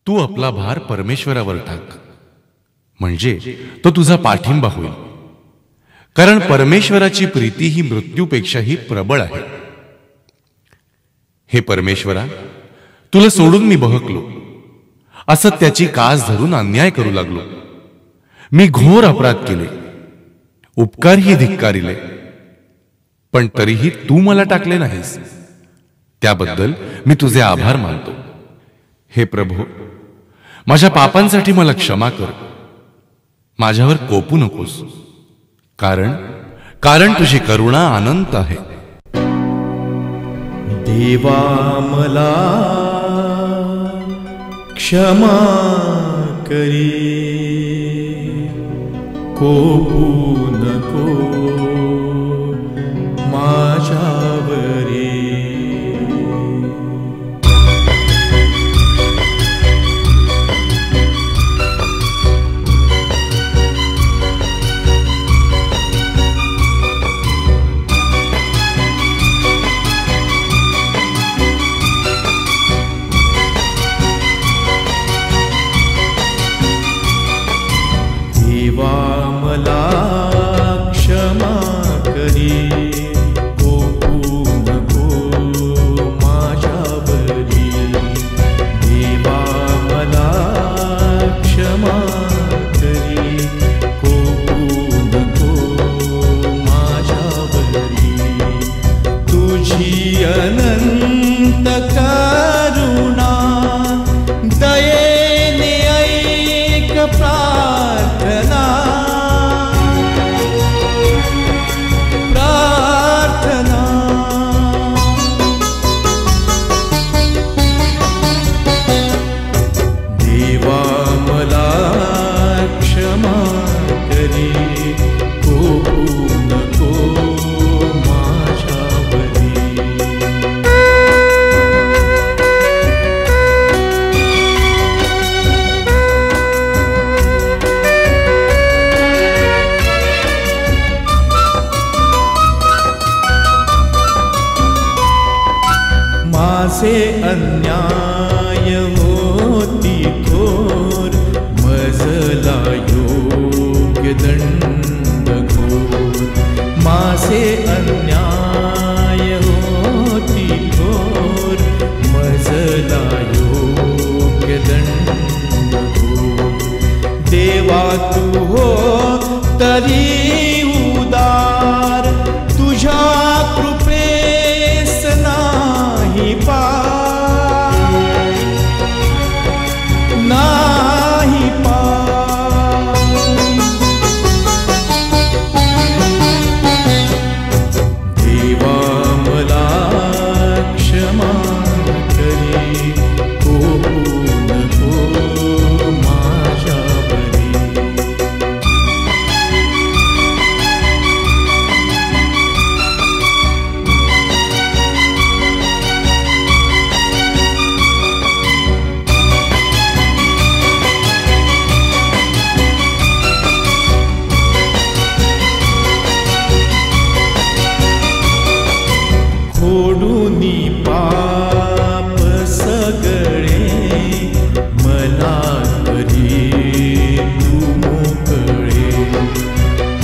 तू आपला भार परमेश्वरावर टाक, म्हणजे तो तुझा पाठिंबा होईल. कारण परमेश्वराची प्रीती ही मृत्यूपेक्षाही प्रबळ आहे. हे परमेश्वरा, तुला सोडून मी बहकलो, असत्याची कास धरून अन्याय करू लागलो. मी घोर अपराध केले, उपकारही धिक्कारिले, पण तरीही तू मला टाकले नाहीस. त्याबद्दल मी तुझे आभार मानतो. हे प्रभू, माझ्या पापांसाठी मला क्षमा कर. माझ्यावर कोपू नकोस, कारण तुझी करुणा अनंत आहे. देवा मला क्षमा करी, कोपू नको माझ्यावरी. देवा मला क्षमा करी, कोपू नको माझ्यावरी. देवा मला क्षमा करी, कोपू नको माझ्यावरी. तुझी अनंत करुणा दयेने ऐक प्रार्थना. देवा मला क्षमा करी, कोपू नको माझ्यावरी. माझे अन्याय होती थोर, मजला योग्य दंड घोर. माझे अन्याय होती थोर, मजला योग्य दंड घोर. देवा तू हो तरी उदार, तुझ्या कृपेस नाही पार, नाही पार. देवा मला क्षमा करी, कोपू नको माझ्यावरी. खोडूनी पाप सगळे मला करी तू मोकळे.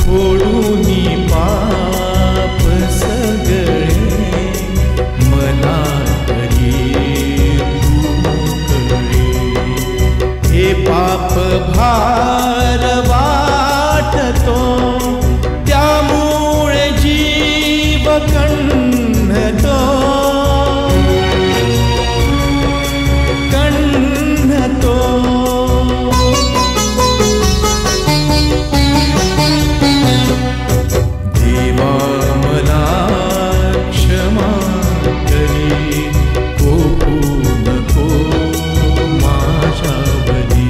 खोडूनी पाप सगळे मला करी तू मोकळे. हे पाप भार वाटतो, त्यामुळे जीव कण्हतो, कण्हतो. देवा मला क्षमा करी, कोपू नको माझ्यावरी.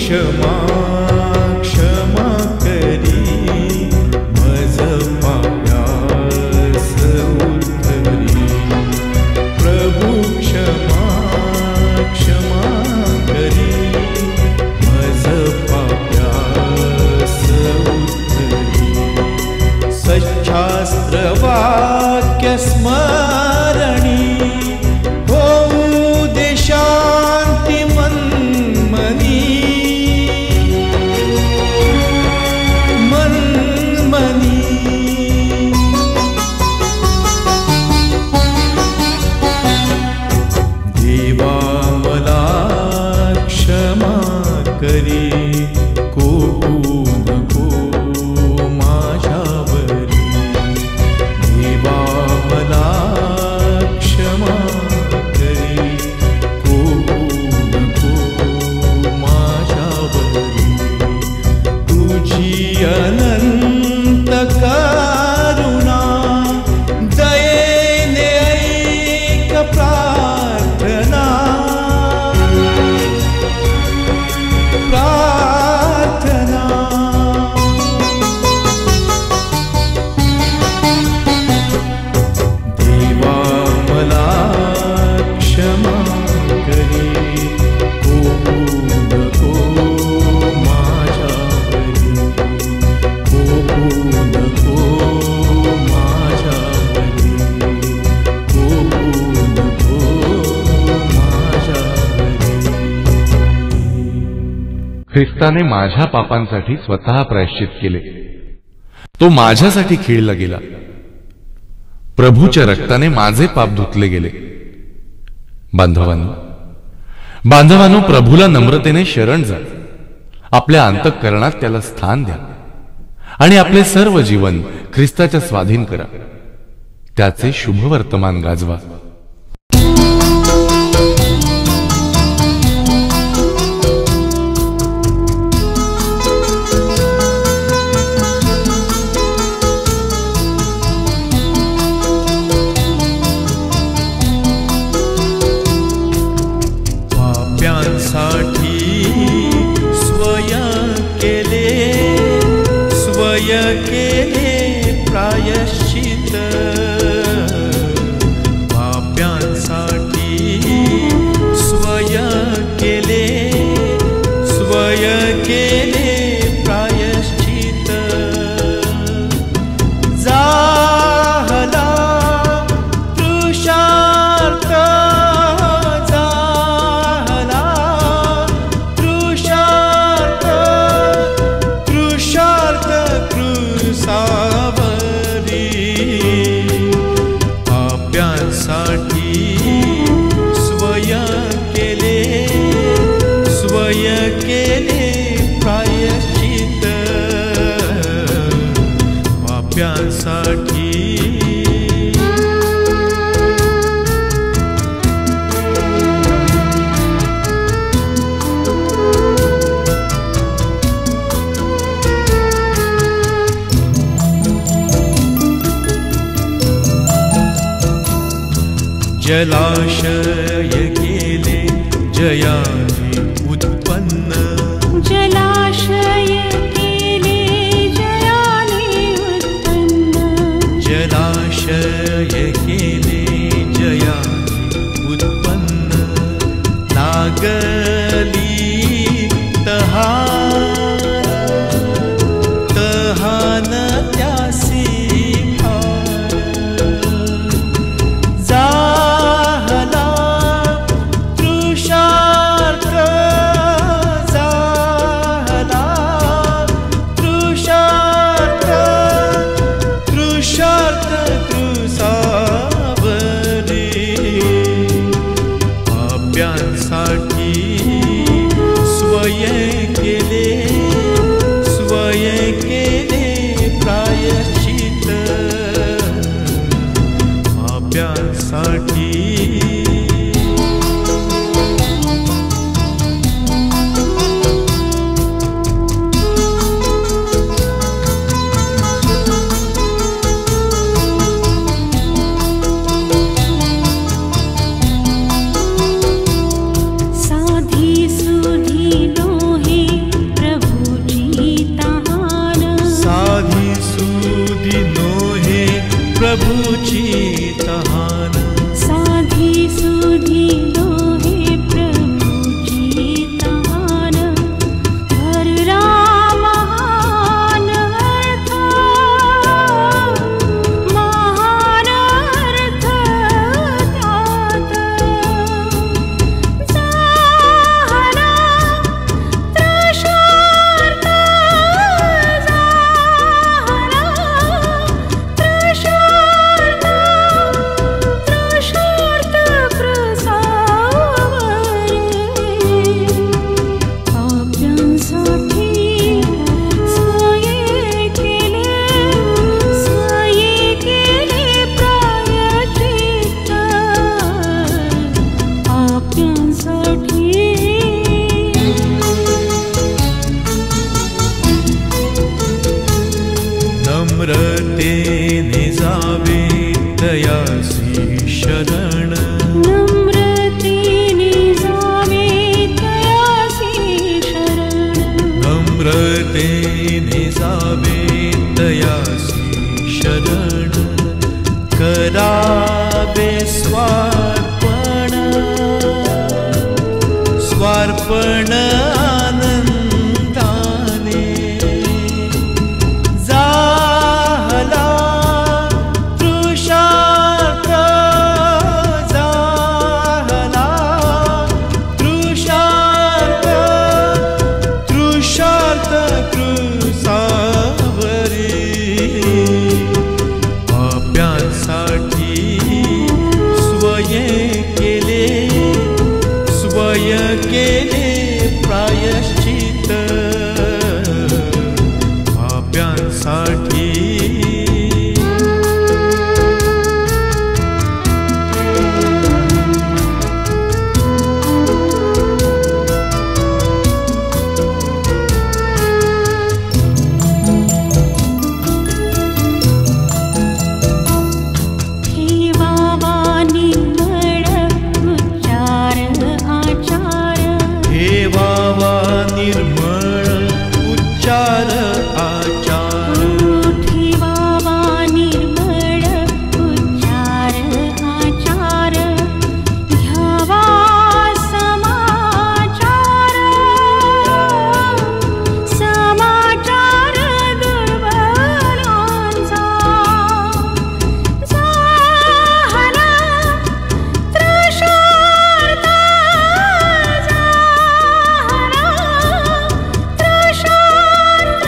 क्षमा क्षमा करी मज पाप्यास उद्धरी प्रभू क्षमा क्षमा करी मज पाप्यास उद्धरी सच्छास्त्र वाक्य स्मरणी होऊ दे शांती मनमनी मनमनी देवा मला क्षमा करी कोपू नको माझ्यावरी देवा मला क्षमा करी कोपू नको माझ्यावरी तुझी अनंत करुणा दयेने ऐक प्रार्थना प्रार्थना देवा मला क्षमा करी कोपू नको माझ्यावरी कोपू नको माझ्यावरी कोपू नको माझ्यावरी ख्रिस्ताने माझ्या पापांसाठी स्वतः प्रायश्चित केले. तो माझ्यासाठी खिळला गेला. प्रभूच्या रक्ताने माझे पाप धुतले गेले. बांधवांनो, प्रभूला नम्रतेने शरण जा. आपल्या अंतःकरणात त्याला स्थान द्या आणि आपले सर्व जीवन ख्रिस्ताच्या स्वाधीन करा. त्याचे शुभ वर्तमान गाजवा. पाप्यांसाठी स्वयं केले प्रायश्चित पाप्यांसाठी स्वयं केले प्रायश्चित झाला पुरुषार्थ क्रूसावरी पाप्यांसाठी स्वयं केले प्रायश्चित पाप्यांसाठी जलाशय केले जयाने उत्पन्न जलाशय केले जयाने उत्पन्न जलाशय केले जयाने उत्पन्न लागली तहान त्यासी पाप्यांसाठी स्वयं केले प्रायश्चित पाप्यांसाठी साधी सुधी लोहे सुधिलो हे प्रभुची तहान, भरला महान अर्थ, महान अर्थ त्यात. झाला त्रशार्थ, झाला त्रशार्थ, त्रशार्थ प्रसावरे. पाप्यांसाठी स्वये केले प्रायश्चित्त, पाप्यांसाठी. नम्रतेने जावे तयासी शरण, नम्रतेने जावे तयासी शरण, नम्रतेने जावे तयासी शरण. करावे स्वार्पण, स्वार्पण आनंदाने. झाला तृषार्थ, झाला तृषार्थ, तृषार्थ कृसावरी. पाप्यांसाठी स्वये केले प्रायश्चित, पाप्यांसाठी. ठेवावा निर्मळ उच्चार आचार, ठेवावा निर्मळ उच्चार आचार. ठेवावा निर्मळ उच्चार आचार. घ्यावा समाचार, समाचार दुर्बलांचा. झाला त्रशार्थ, झाला त्रशार्थ,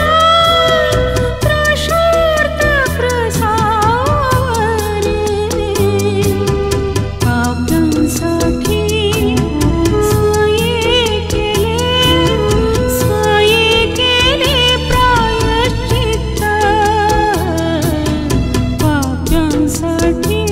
त्रशार्थ प्रसावरे. पाप्यांसाठी स्वये केले प्रायश्चित्त, पाप्यांसाठी.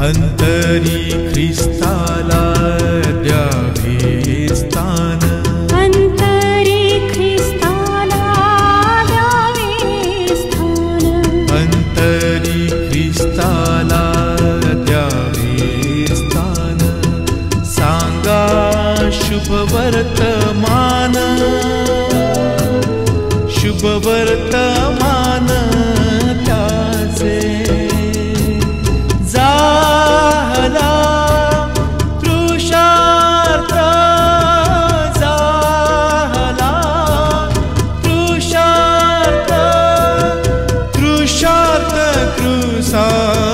अंतरी ख्रिस्ताला द्यावे स्थान, अंतरी ख्रिस्ताला द्यावे स्थान, अंतरी ख्रिस्ताला द्यावे स्थान. सांगा शुभवर्तमान, शुभवर्तमान त्याचे. झाला तृषार्थ, झाला तृषार्थ, तृषार्थ कृसावरी.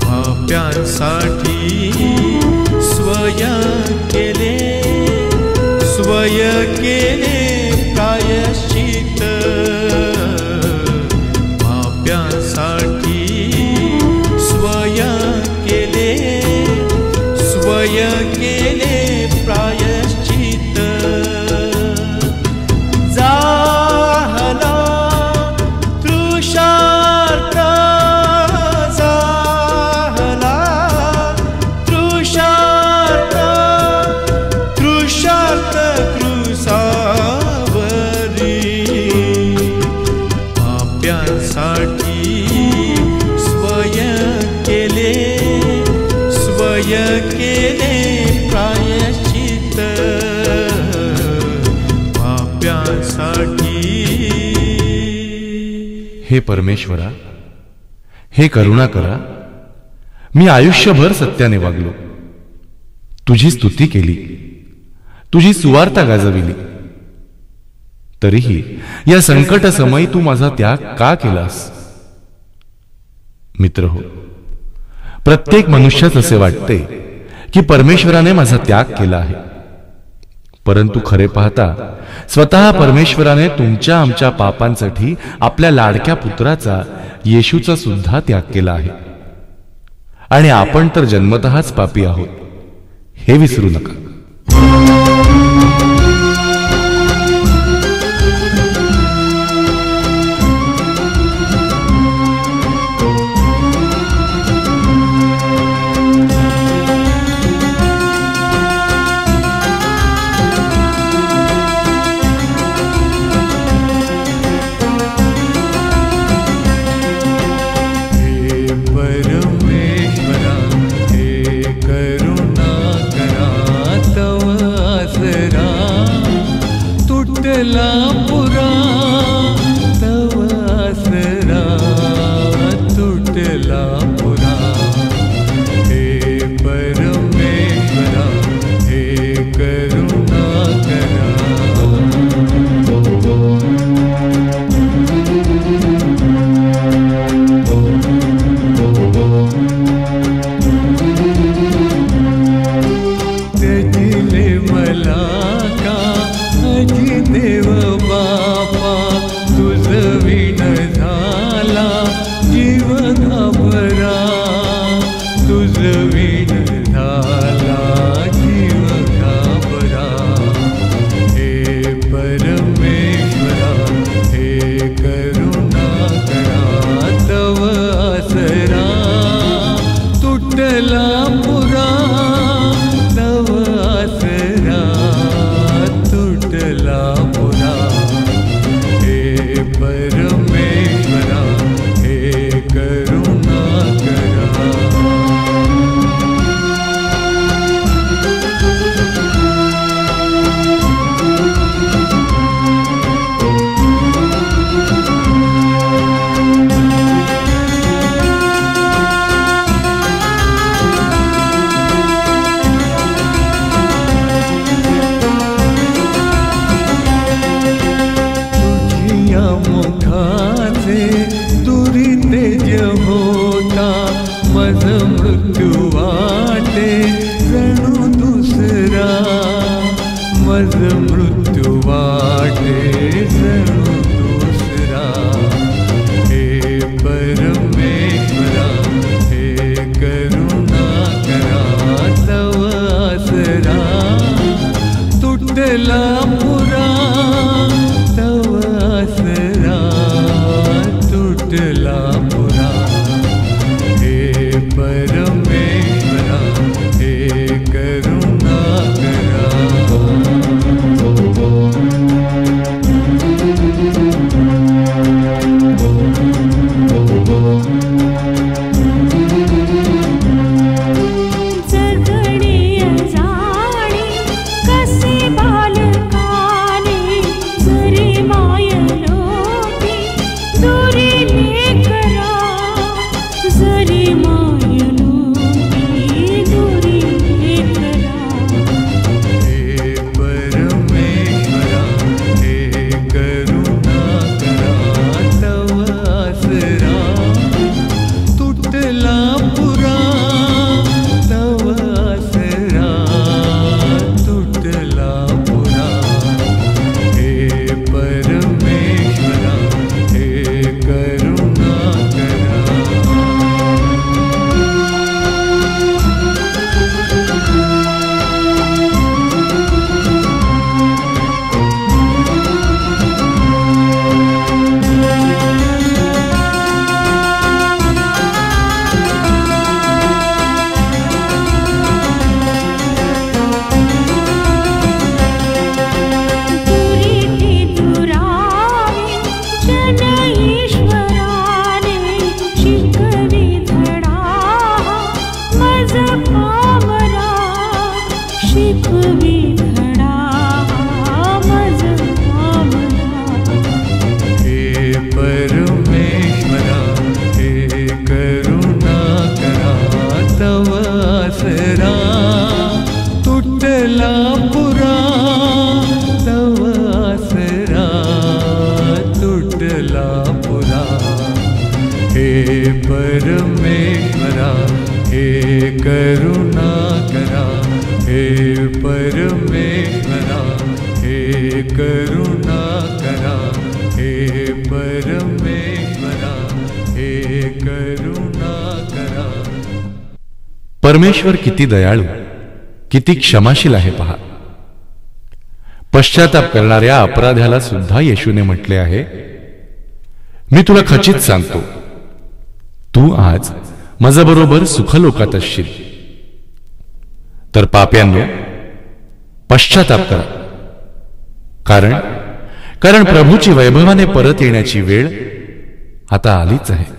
पाप्यांसाठी स्वय केले प्रायश्चित, पाप्यांसाठी स्वय केले प्रायश्चित. झाला तृषार्थ, झाला तृषार्थ, तृषार्थ कृसावरी. पाप्यांसाठी पाप्यांसाठी स्वयं केले प्रायश्चित्त पाप्यांसाठी। हे परमेश्वरा, हे करुणा करा, मी आयुष्यभर सत्याने वागलो, तुझी स्तुती केली, तुझी सुवार्ता गाजविली, तरीही या संकट समयी तू माझा त्याग का केलास? मित्र हो, प्रत्येक मनुष्याच असे वाटते की परमेश्वराने माझा त्याग केला आहे, परंतु खरे पाहता स्वतः परमेश्वराने तुमच्या आमच्या पापांसाठी आपल्या लाडक्या पुत्राचा, येशूचा सुद्धा त्याग केला आहे। आणि आपण तर जन्मतःच पापी आहोत, हे विसरू नका। तुटला पुरा, हे परमेश्वरा परमेश्वरा हे करुणाकरा हे परमेश्वरा हे करुणाकरा हे परमेश्वरा हे करुणाकरा. परमेश्वर किती दयाळू, किती क्षमाशील आहे पहा. पश्चाताप करणाऱ्या अपराध्याला सुद्धा येशूने म्हटले आहे, मी तुला खचित सांगतो, तू आज माझ्याबरोबर सुखलोकात असशील. तर पाप्यांनो, पश्चाताप करा, कारण प्रभूची वैभवाने परत येण्याची वेळ आता आलीच आहे.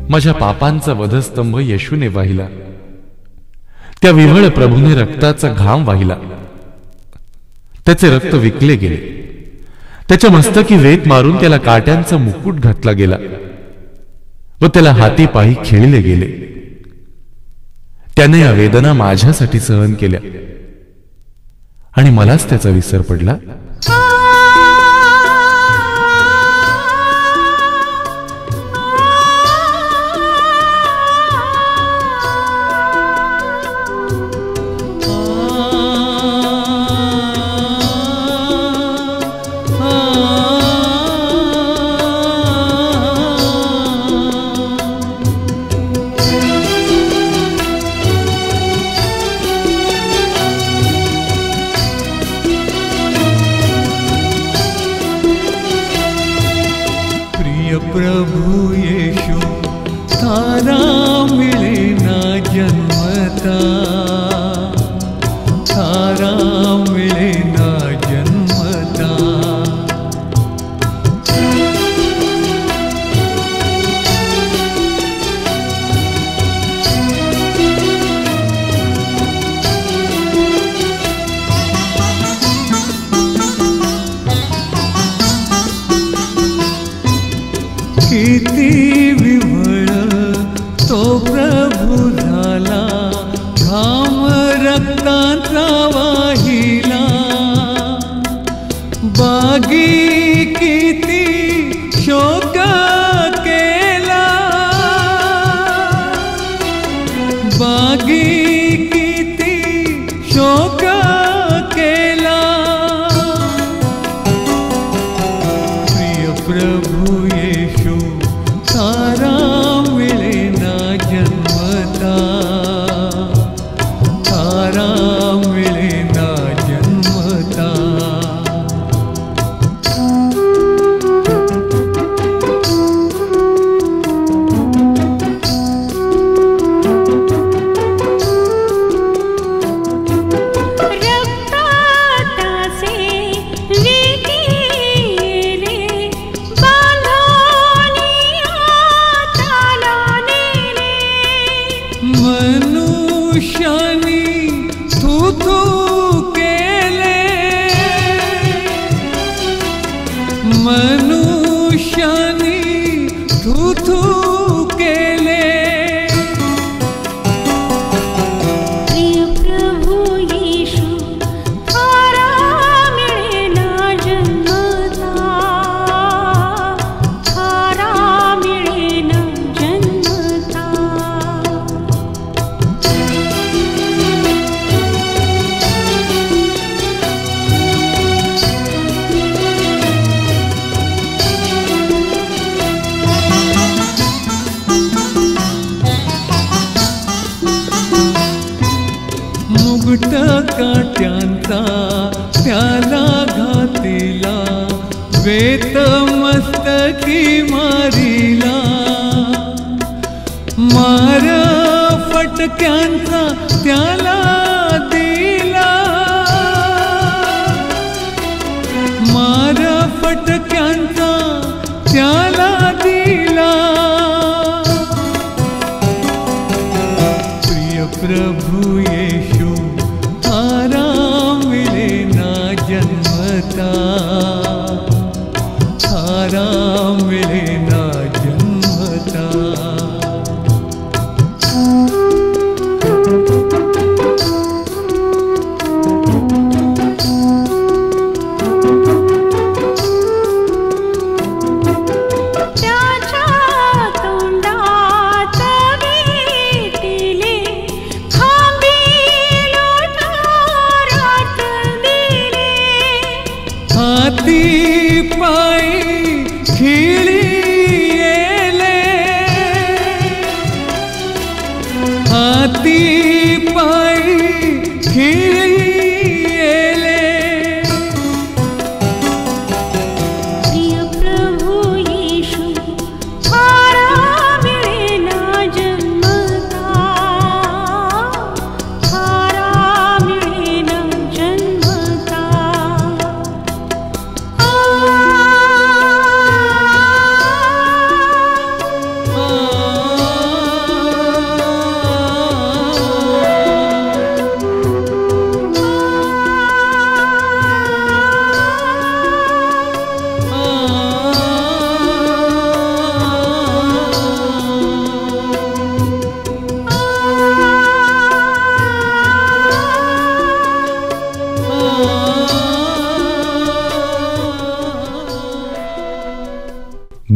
माझ्या पापांचा वधस्तंभ येशूने वाहिला. त्या विव्हळ प्रभूने रक्ताचा घाम वाहिला. त्याचे रक्त विकले गेले. त्याच्या मस्तकी वेत मारून त्याला काट्यांचा मुकुट घातला गेला व त्याला हाती पायी खेळले गेले. त्याने या वेदना माझ्यासाठी सहन केल्या आणि मलाच त्याचा विसर पडला. प्रभु येशू तारा मिळे ना जन्मता, तारा मिळे ना जन्मता. किती विव्हळ तो प्रभू झाला, घाम रक्ताचा वाहिला. बागी किती शोक केला, बागी किती शोक केला. प्रिय प्रभू येशू तारा मिळे ना जन्मता, तारा मिळे ना जन्मता. मनुष्यानी थू थू केले, मनुष्यानी थू थू केले. प्रिय प्रभु येशू तारा मिळे ना जन्मता, तारा मिळे ना जन्मता. मुकुट काट्यांचा त्याला घातिला, वेत मस्तकी मारिला. मार फटक्यांचा त्याला दिला, मार फटक्यांचा त्याला दिला. प्रिय प्रभु येशू तारा मिळे ना जन्मता, तारा मिळे ना जन्मता.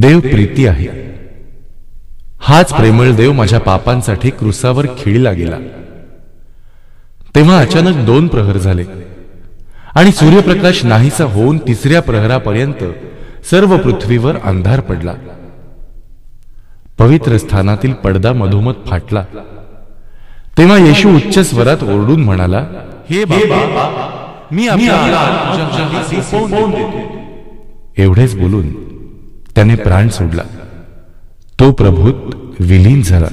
देव प्रीती आहे. हाच प्रेमळ देव माझ्या पापांसाठी क्रुसावर खिळला गेला. तेव्हा अचानक 2 प्रहर झाले आणि सूर्यप्रकाश नाहीसा होऊन 3ऱ्या प्रहरापर्यंत सर्व पृथ्वीवर अंधार पडला. पवित्र स्थानातील पडदा मधोमध फाटला. तेव्हा येशू उच्च स्वरात ओरडून म्हणाला, हे बाबा, मी एवढेच बोलून त्याने प्राण सोडला. तो प्रभूत विलीन झाला.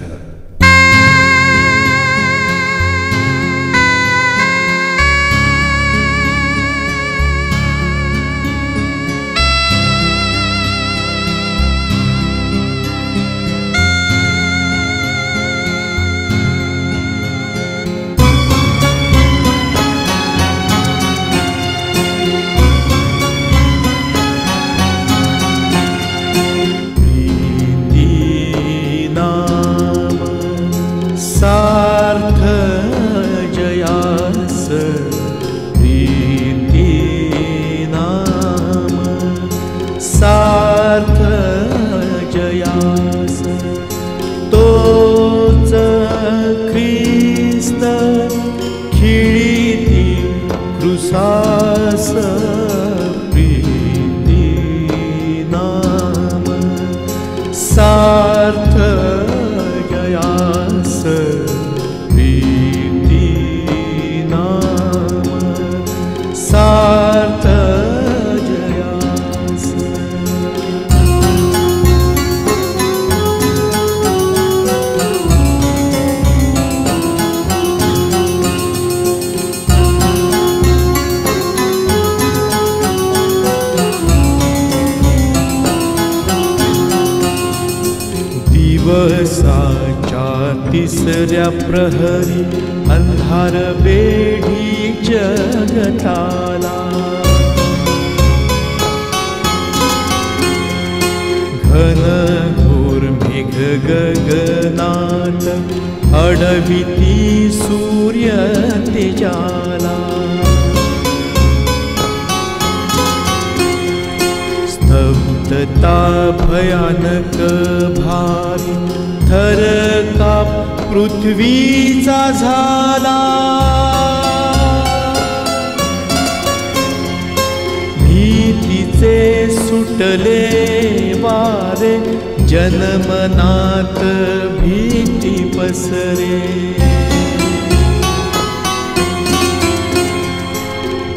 तिसऱ्या प्रहरी अंधार वेढी जगताला. घन घोर मेघ गगनात अडविती सूर्य तेजाला. स्तब्धता भयानक भारी थर काप पृथ्वीचा झाला. भीतीचे सुटले वारे जनमनात भीती पसरे.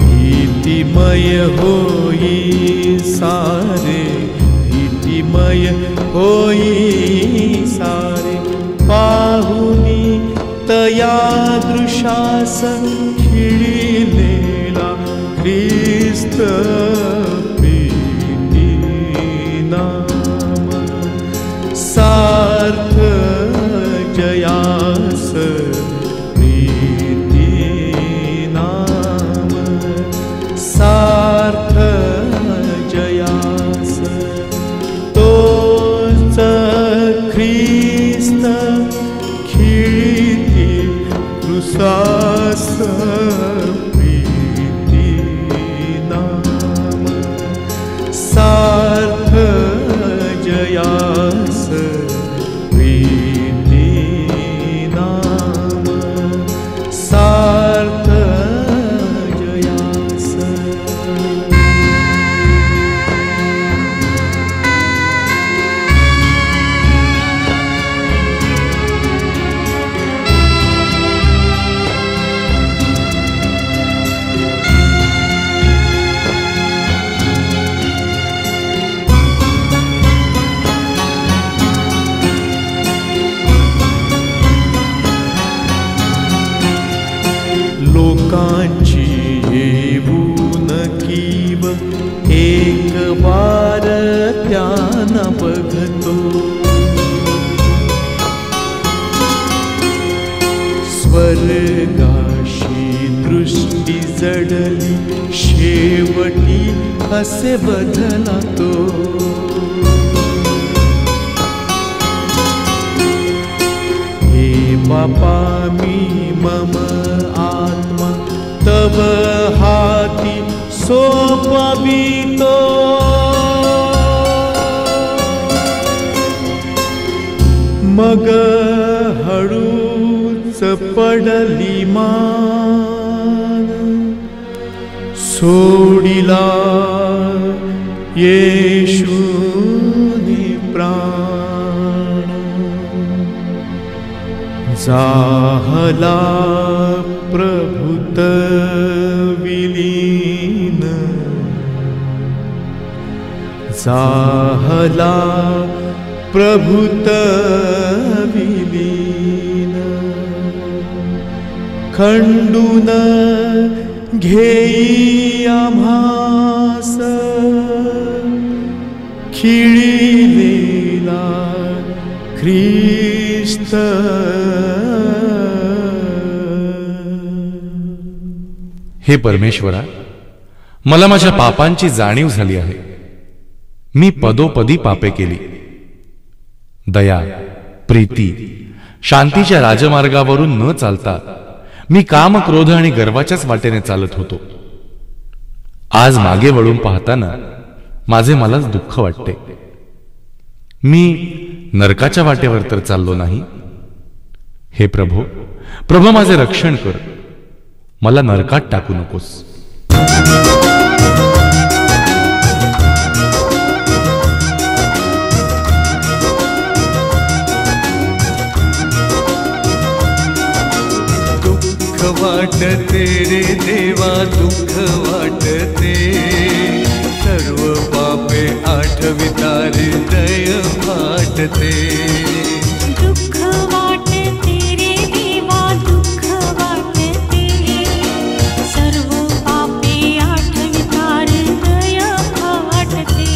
भीतिमय होई सारे, भीतिमय होई सारे. पाहुनी तया दृशास खिळलेला ख्रिस्त प्रीती नाम. सार्थ जयास प्रीती नाम. सार्थ जयास तोच ख्रिस्त खिळती क्रुसास प्रीती नाम. सार्थ जयास प्रीती नाम. सार्थ जयास. लोकांची येऊन कीव एक वार त्याना बघतो. स्वर्गाशी दृष्टी जडली शेवटी असे बदला तो. हे बापा मी मम आत्मा तव हाती सोपवितो. मग हळूच पडली मान, सोडिला येशूनी प्राण. झाला प्रभुत विलीन, झाला प्रभुत विलीन. खंडून घेई आम्हास खिळिलेला ख्रिस्त. हे परमेश्वरा, मला माझ्या पापांची जाणीव झाली आहे. मी पदोपदी पापे केली. दया, प्रीती, शांतीच्या राजमार्गावरून न चालता मी काम, क्रोध आणि गर्वाच्याच वाटेने चालत होतो. आज मागे वळून पाहताना माझे मलाच दुःख वाटते. मी नरकाच्या वाटेवर तर चाललो नाही. हे प्रभो, प्रभो माझे रक्षण कर. मला नरकात टाकू नकोस. दुःख वाटते रे देवा, दुःख वाटते. सर्व पापे आठविता हृदय फाटते. दुःख वाटते रे देवा, दुःख वाटते. सर्व पापे आठविता हृदय फाटते.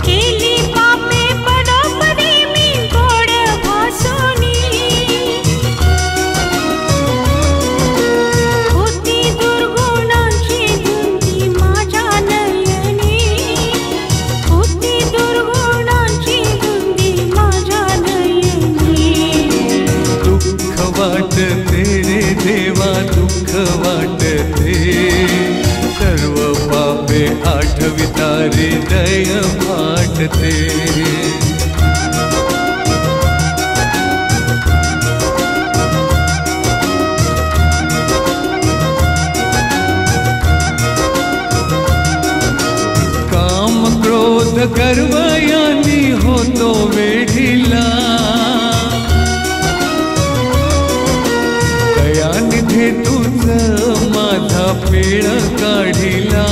केली पापे पदोपदी मी गोड भासुनी. होती दुर्गुणांची धुंदी माझ्या नयनी. होती दुर्गुणांची धुंदी माझ्या नयनी. दुःख वाटते रे देवा, दुःख वाटते. सर्व पापे आठविता हृदय फाटते. काम, क्रोध, गर्व यांनी होतो वेढीला. दयानिधी तुझं माझा पेळ काढिला.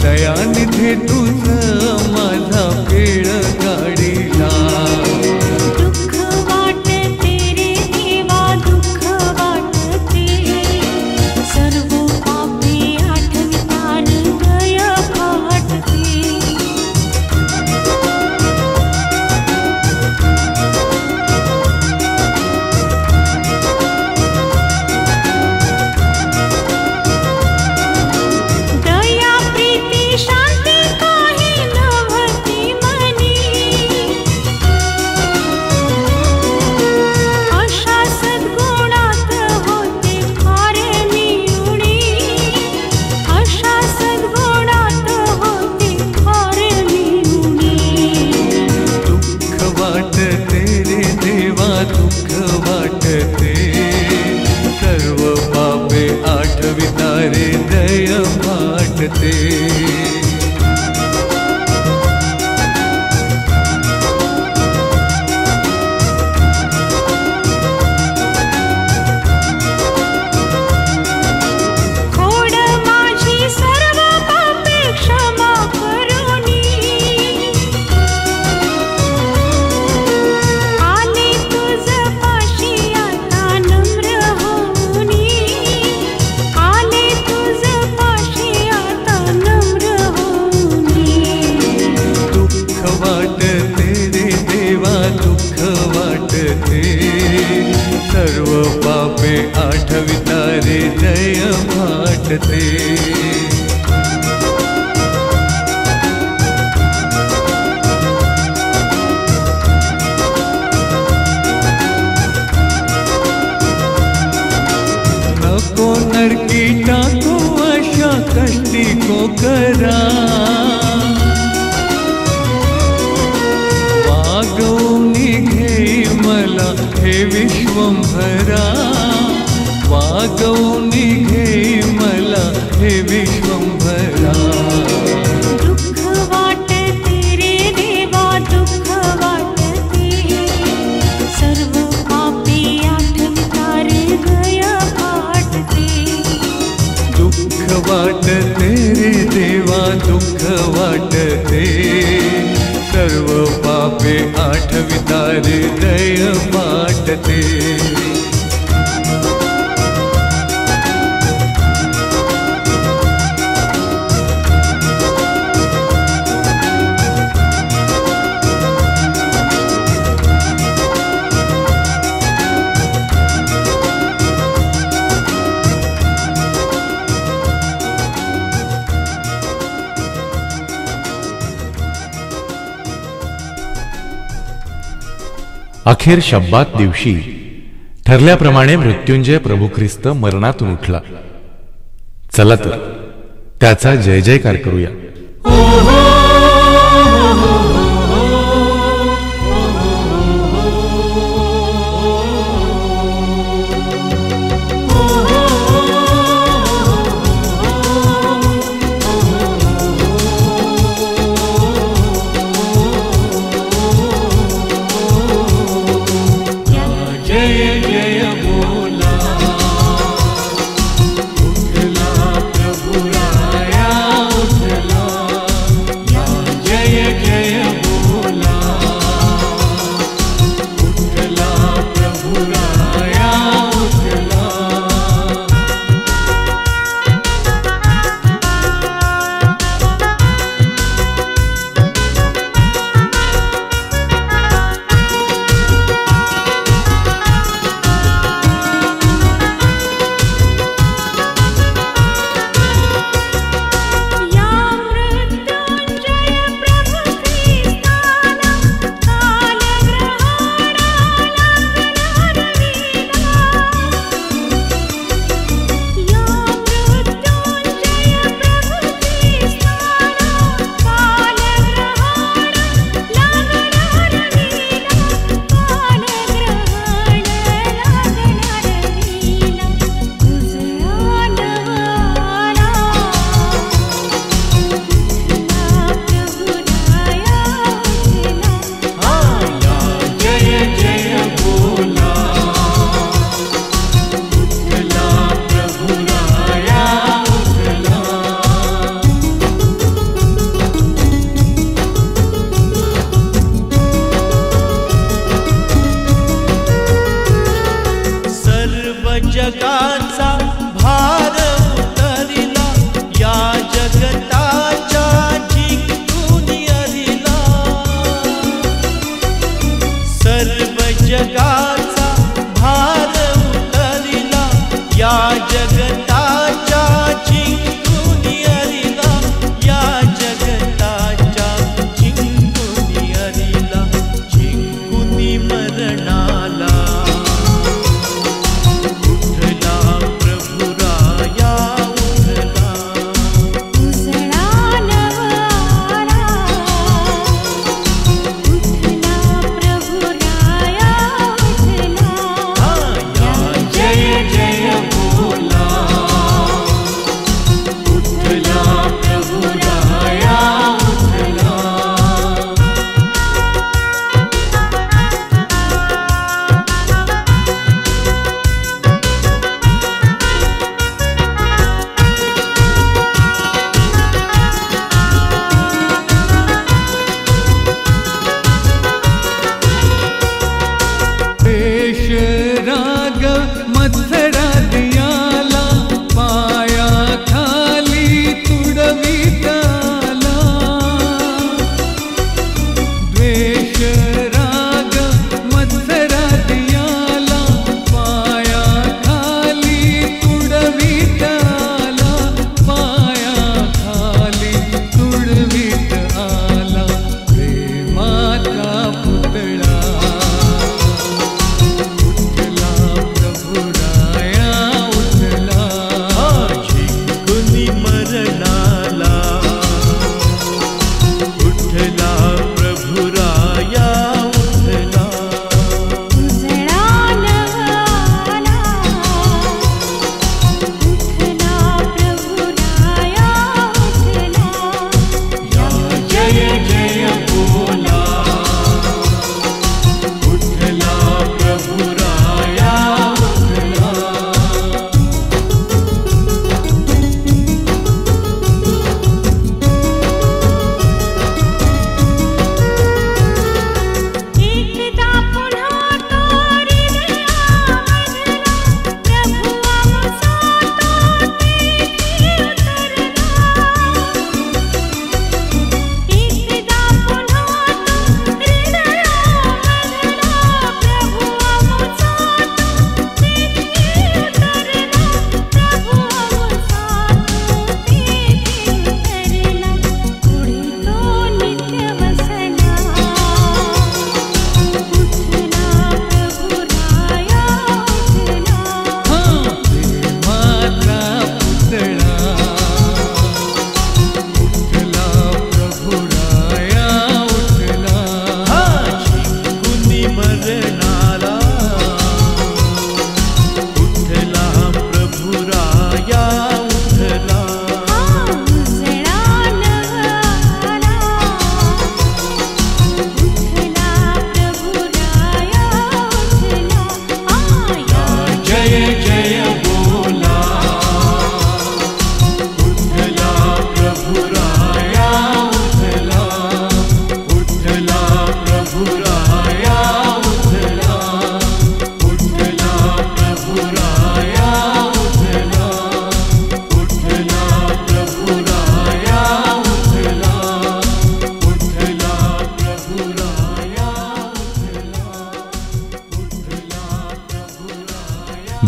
दयानिधी तुझं माझा पेळ काढिला. दुःख वाटते रे देवा, दुःख वाटते. सर्व पापे आठविता हृदय फाटते. दया, प्रीती, शांती काही नव्हती मनी. अशा सद्गुणात होते फार मी उणी. अशा सद्गुणात होते फार मी उणी. दुःख वाटते रे देवा, दुःख वाटते. सर्व पापे आठविता हृदय फाटते. खोड माझी सर्व पापे क्षमा करुनी. आले तुझ पाशी आता नम्र होऊनी. आले तुझ पाशी आता नम्र होऊनी. दुःख वाटते रे देवा, दुःख वाटते. सर्व पापे आठविता हृदय फाटते. को करा वागवूनी घेई मला हे विश्वंभरा वागवूनी घेई मला हे विश्वंभरा दुःख वाटते रे देवा दुःख वाटते सर्व पापी आठविता हृदय फाटते दुःख वाटते रे देवा दुःख वाटते सर्व पापे आठविता हृदय फाटते अखेर शब्बात दिवशी ठरल्याप्रमाणे मृत्युंजय प्रभू ख्रिस्त मरणातून उठला. चला तर त्याचा जय जयकार करूया. जगाचा भार उतरिला या जगताच्या जिंकून हरिला सर्व जगाचा भार उतरिला या जगताच्या जिंकून हरिला या जगताच्या जिंकून हरिला जिंकून मरणाला जय जय बोला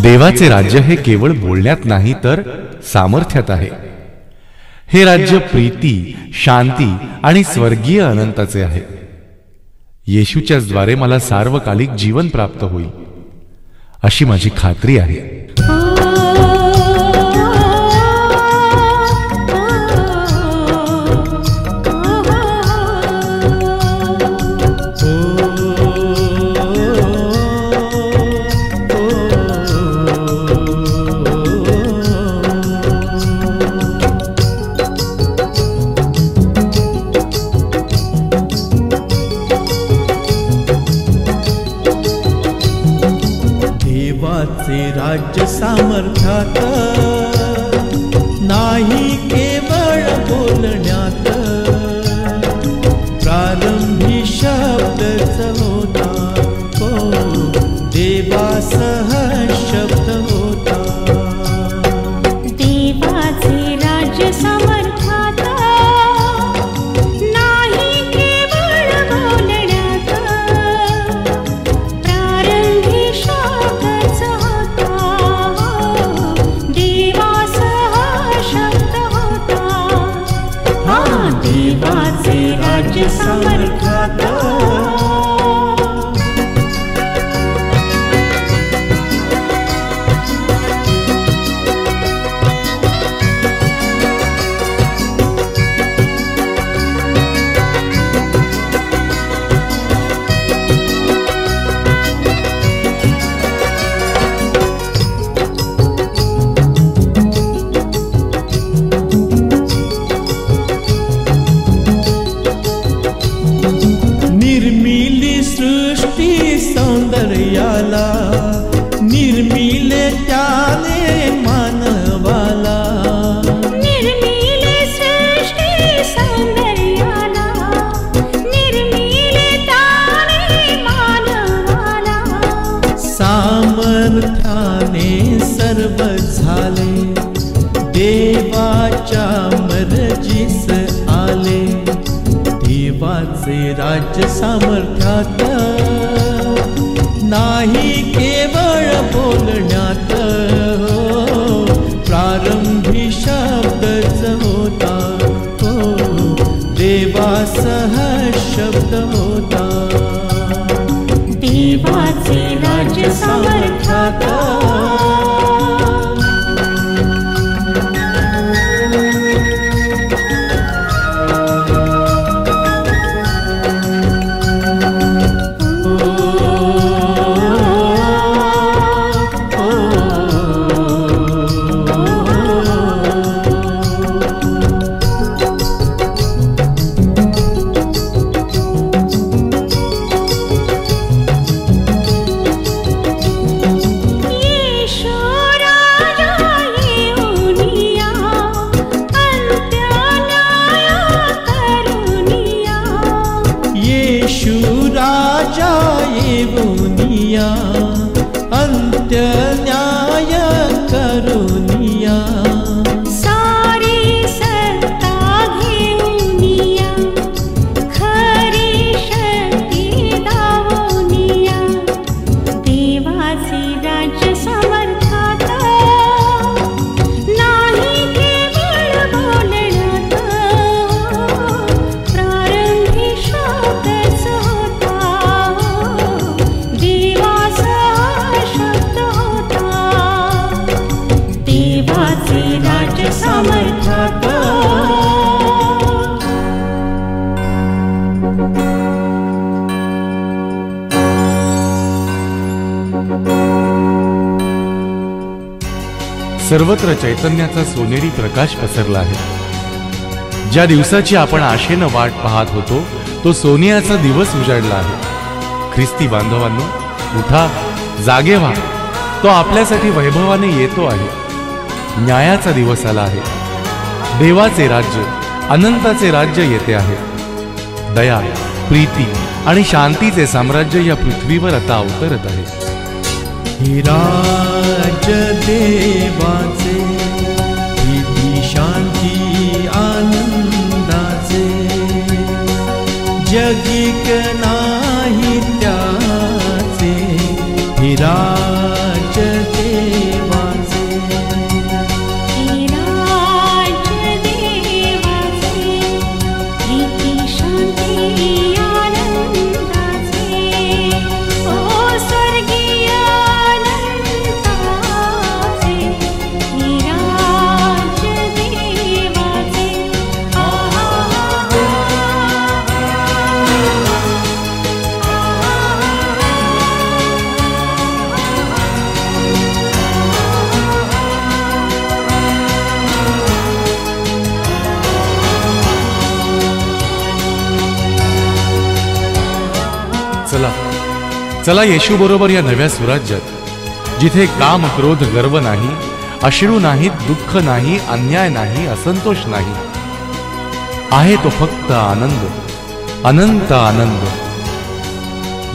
देवाचे राज्य हे केवळ बोलण्यात नाही तर सामर्थ्यात आहे. हे राज्य प्रीती, शांती आणि स्वर्गीय अनंताचे आहे. येशूच्याच द्वारे मला सार्वकालिक जीवन प्राप्त होईल अशी माझी खात्री आहे. राज्य सामर्थ्यात नाही केवळ बोलण्यात, प्रारंभी शब्दच होता, हो देवासह शब्द होता. देवाचे राज्य सामर्थ्यात नाही केवळ बोलण्यात, प्रारंभी शब्दच देवाचे राज्य सामर्थ्यात. सौंदर्याला निर्मिले त्याने मानवाला, निर्मिले सृष्टी सौंदर्याला, निर्मिले त्याने मानवाला. सामर्थ्याने सर्व झाले, देवाच्या मर्जीस आले. देवाचे राज्य सामर्थ्यात नाही केवळ बोलण्यात, हो प्रारंभी शब्दच होता, हो देवासह शब्द होता. देवाचे राज्य सामर्थ्यात अंत्य न्याय करुनिया. सारी सत्ता घेऊनिया, खरी शक्ती दावनिया. देवाचे राज्य सामर्थ्यात नाही केवळ बोलण्यात, प्रारंभी शब्दच होता, राज्य सामर्थ्यात. सर्वत्र चैतन्याचा सोनेरी प्रकाश पसरला आहे. ज्या दिवसाची आपण आशेनं वाट पाहत होतो तो सोनियाचा दिवस उजाडला आहे. ख्रिस्ती बांधवांनो, उठा, जागे व्हा. तो आपल्यासाठी वैभवाने येतो आहे. न्यायाचा दिवस आला आहे. देवाचे राज्य, अनंताचे राज्य येते आहे. दया, प्रीती आणि शांतीचे साम्राज्य या पृथ्वीवर आता अवतरत आहे. हे राज्य देवाचे, प्रीती शांती आनंदाचे, जगिक नाही त्याचे. हे राज्य देवाचे, चला येशू बरोबर या नव्या सुराज्यात, जिथे काम, क्रोध, गर्व नाही, अश्रू नाहीत, दुःख नाही, अन्याय नाही, असंतोष नाही, आहे तो फक्त आनंद, अनंत आनंद.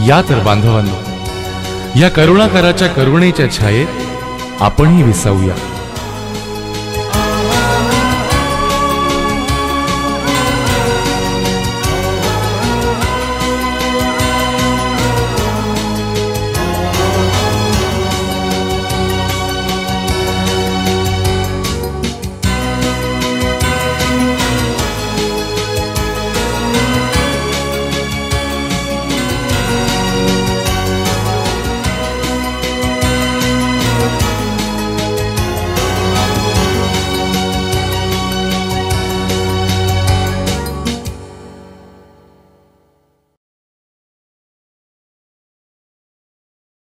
या तर बांधवांनो, या करुणाकाराच्या करुणेच्या छायेत आपणही विसावूया.